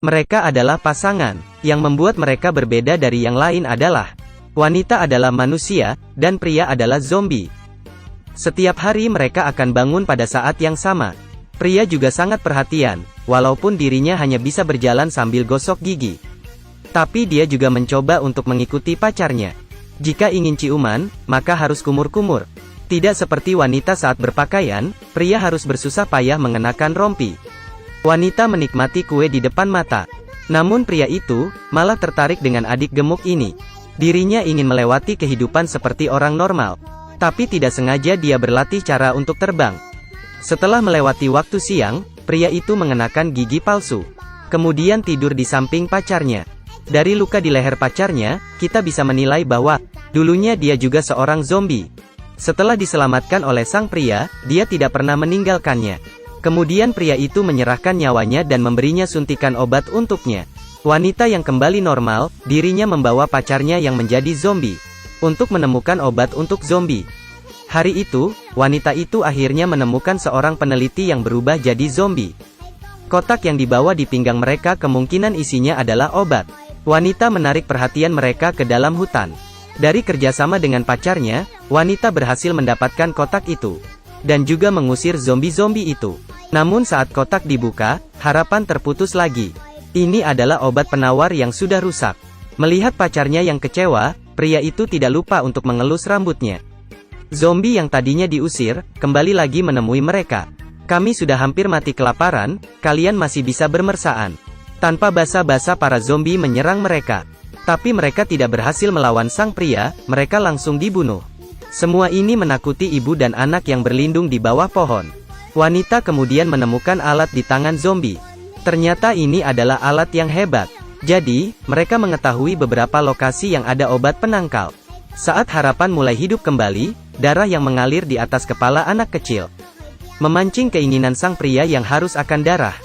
Mereka adalah pasangan. Yang membuat mereka berbeda dari yang lain adalah, wanita adalah manusia, dan pria adalah zombie. Setiap hari mereka akan bangun pada saat yang sama. Pria juga sangat perhatian, walaupun dirinya hanya bisa berjalan sambil gosok gigi. Tapi dia juga mencoba untuk mengikuti pacarnya. Jika ingin ciuman, maka harus kumur-kumur. Tidak seperti wanita saat berpakaian, pria harus bersusah payah mengenakan rompi. Wanita menikmati kue di depan mata. Namun pria itu, malah tertarik dengan adik gemuk ini. Dirinya ingin melewati kehidupan seperti orang normal. Tapi tidak sengaja dia berlatih cara untuk terbang. Setelah melewati waktu siang, pria itu mengenakan gigi palsu. Kemudian tidur di samping pacarnya. Dari luka di leher pacarnya, kita bisa menilai bahwa, dulunya dia juga seorang zombie. Setelah diselamatkan oleh sang pria, dia tidak pernah meninggalkannya. Kemudian pria itu menyerahkan nyawanya dan memberinya suntikan obat untuknya. Wanita yang kembali normal, dirinya membawa pacarnya yang menjadi zombie, untuk menemukan obat untuk zombie. Hari itu, wanita itu akhirnya menemukan seorang peneliti yang berubah jadi zombie. Kotak yang dibawa di pinggang mereka kemungkinan isinya adalah obat. Wanita menarik perhatian mereka ke dalam hutan. Dari kerjasama dengan pacarnya, wanita berhasil mendapatkan kotak itu. Dan juga mengusir zombie-zombie itu. Namun saat kotak dibuka, harapan terputus lagi. Ini adalah obat penawar yang sudah rusak. Melihat pacarnya yang kecewa, pria itu tidak lupa untuk mengelus rambutnya. Zombie yang tadinya diusir, kembali lagi menemui mereka. Kami sudah hampir mati kelaparan, kalian masih bisa bermesraan. Tanpa basa-basa para zombie menyerang mereka. Tapi mereka tidak berhasil melawan sang pria, mereka langsung dibunuh. Semua ini menakuti ibu dan anak yang berlindung di bawah pohon. Wanita kemudian menemukan alat di tangan zombie. Ternyata ini adalah alat yang hebat. Jadi, mereka mengetahui beberapa lokasi yang ada obat penangkal. Saat harapan mulai hidup kembali, darah yang mengalir di atas kepala anak kecil memancing keinginan sang pria yang harus akan darah.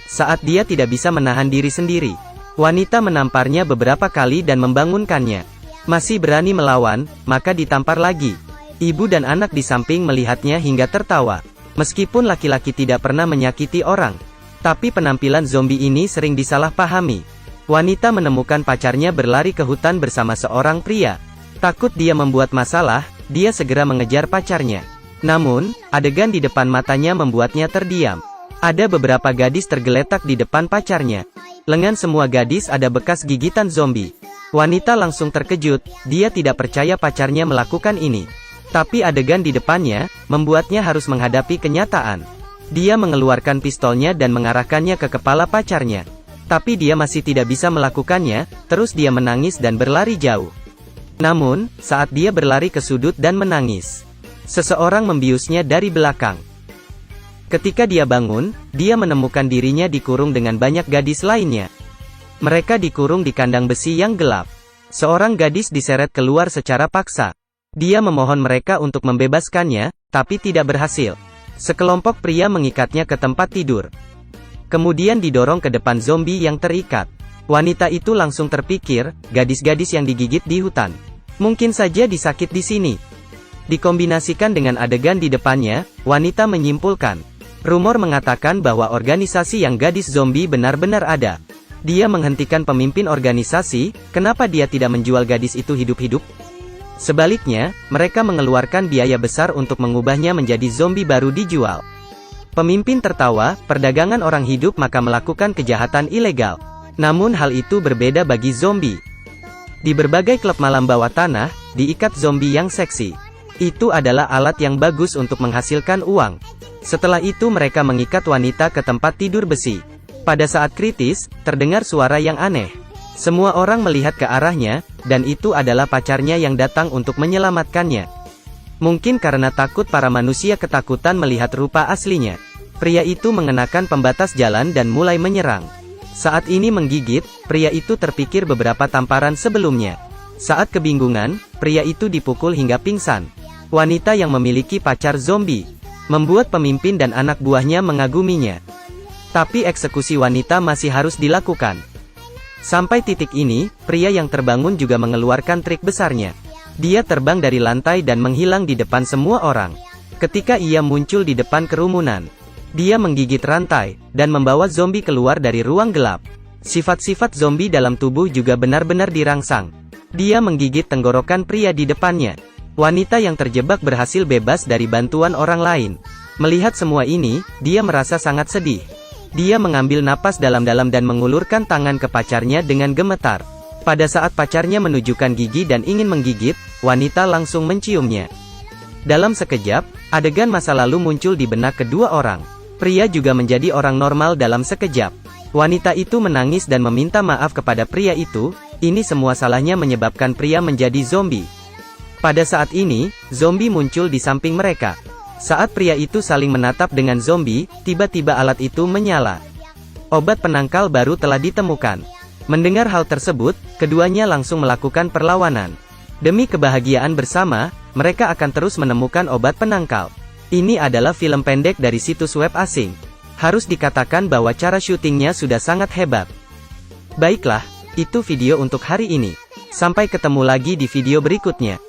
Saat dia tidak bisa menahan diri sendiri, wanita menamparnya beberapa kali dan membangunkannya. Masih berani melawan, maka ditampar lagi. Ibu dan anak di samping melihatnya hingga tertawa. Meskipun laki-laki tidak pernah menyakiti orang, tapi penampilan zombie ini sering disalahpahami. Wanita menemukan pacarnya berlari ke hutan bersama seorang pria. Takut dia membuat masalah, dia segera mengejar pacarnya. Namun, adegan di depan matanya membuatnya terdiam. Ada beberapa gadis tergeletak di depan pacarnya. Lengan semua gadis ada bekas gigitan zombie. Wanita langsung terkejut, dia tidak percaya pacarnya melakukan ini. Tapi adegan di depannya, membuatnya harus menghadapi kenyataan. Dia mengeluarkan pistolnya dan mengarahkannya ke kepala pacarnya. Tapi dia masih tidak bisa melakukannya, terus dia menangis dan berlari jauh. Namun, saat dia berlari ke sudut dan menangis, seseorang membiusnya dari belakang. Ketika dia bangun, dia menemukan dirinya dikurung dengan banyak gadis lainnya. Mereka dikurung di kandang besi yang gelap. Seorang gadis diseret keluar secara paksa. Dia memohon mereka untuk membebaskannya, tapi tidak berhasil. Sekelompok pria mengikatnya ke tempat tidur. Kemudian didorong ke depan zombie yang terikat. Wanita itu langsung terpikir, gadis-gadis yang digigit di hutan mungkin saja disakit di sini. Dikombinasikan dengan adegan di depannya, wanita menyimpulkan. Rumor mengatakan bahwa organisasi yang gadis zombie benar-benar ada. Dia menghentikan pemimpin organisasi, kenapa dia tidak menjual gadis itu hidup-hidup? Sebaliknya, mereka mengeluarkan biaya besar untuk mengubahnya menjadi zombie baru dijual. Pemimpin tertawa, perdagangan orang hidup maka melakukan kejahatan ilegal. Namun hal itu berbeda bagi zombie. Di berbagai klub malam bawah tanah, diikat zombie yang seksi. Itu adalah alat yang bagus untuk menghasilkan uang. Setelah itu mereka mengikat wanita ke tempat tidur besi. Pada saat kritis, terdengar suara yang aneh. Semua orang melihat ke arahnya, dan itu adalah pacarnya yang datang untuk menyelamatkannya. Mungkin karena takut para manusia ketakutan melihat rupa aslinya. Pria itu mengenakan pembatas jalan dan mulai menyerang. Saat ini menggigit, pria itu terpikir beberapa tamparan sebelumnya. Saat kebingungan, pria itu dipukul hingga pingsan. Wanita yang memiliki pacar zombie membuat pemimpin dan anak buahnya mengaguminya. Tapi eksekusi wanita masih harus dilakukan. Sampai titik ini, pria yang terbangun juga mengeluarkan trik besarnya. Dia terbang dari lantai dan menghilang di depan semua orang. Ketika ia muncul di depan kerumunan, dia menggigit rantai, dan membawa zombie keluar dari ruang gelap. Sifat-sifat zombie dalam tubuh juga benar-benar dirangsang. Dia menggigit tenggorokan pria di depannya. Wanita yang terjebak berhasil bebas dari bantuan orang lain. Melihat semua ini, dia merasa sangat sedih. Dia mengambil napas dalam-dalam dan mengulurkan tangan ke pacarnya dengan gemetar. Pada saat pacarnya menunjukkan gigi dan ingin menggigit, wanita langsung menciumnya. Dalam sekejap, adegan masa lalu muncul di benak kedua orang. Pria juga menjadi orang normal dalam sekejap. Wanita itu menangis dan meminta maaf kepada pria itu. Ini semua salahnya menyebabkan pria menjadi zombie. Pada saat ini, zombie muncul di samping mereka. Saat pria itu saling menatap dengan zombie, tiba-tiba alat itu menyala. Obat penangkal baru telah ditemukan. Mendengar hal tersebut, keduanya langsung melakukan perlawanan. Demi kebahagiaan bersama, mereka akan terus menemukan obat penangkal. Ini adalah film pendek dari situs web asing. Harus dikatakan bahwa cara syutingnya sudah sangat hebat. Baiklah, itu video untuk hari ini. Sampai ketemu lagi di video berikutnya.